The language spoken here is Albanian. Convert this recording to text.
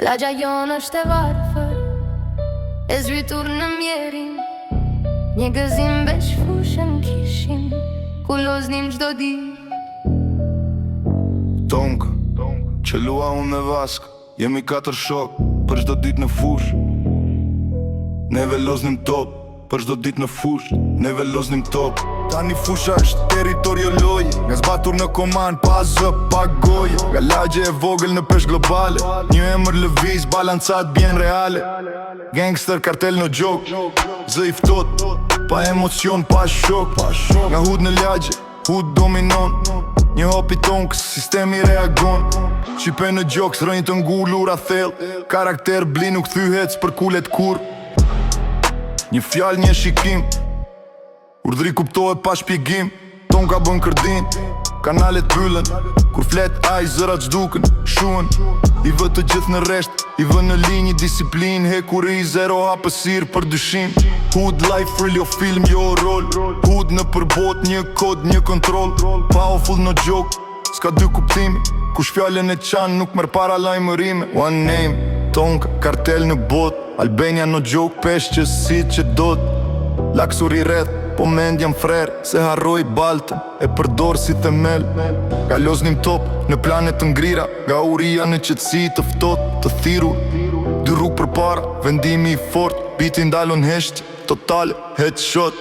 Lagja jonë është e varfër, e zhytur në mjerin. Një gëzim veç fushën kishim, ku loznim gjdo di. Tonka, që lua unë me vask, jemi 4 shok, për gjdo dit në fush. Neve loznim top, për gjdo dit në fush. Neve loznim top. Tani fusha është teritorio loje, nga zbatur në komand, pa zë, pa goje. Nga lagje e vogël në pesh globale, një emër lëviz, balancat bjen reale. Gangster, kartel në gjok, zë i ftot, pa emocion, pa shok. Nga hud në lagje, hud dominon, një hop i tonkës, sistemi reagon. Qipe në gjoks, rënjë të ngullur a thell, karakter bli nuk thyhet s'për kulet kur. Një fjall, një shikim, urdhri kuptohet pa shpjegim. Tonka bën kërdin, kanalet pyllën, kur flet aj zërat zhduken, shuën. I vë të gjithë në resht, i vë në linjë disiplin, hekuri, zero hapësir për dyshim. Hood life real, jo film, jo rol. Hood në përbot, një kod, një kontrol. Powerful në gjok, s'ka dy kuptimi, kush fjallën e qanë nuk merr para lajmërime. One name, Tonka, kartel në bot, Albania në gjok, pesh që si që dot. Laksur i rreth, po mend jam frer, se harroj baltën, e përdor si themel. Ka loznim top, në planet të ngrira, nga uria në qetësi të ftot, të thirur. Dy rrug për para, vendimi i fort, biti ndalon hesht, totale, headshot.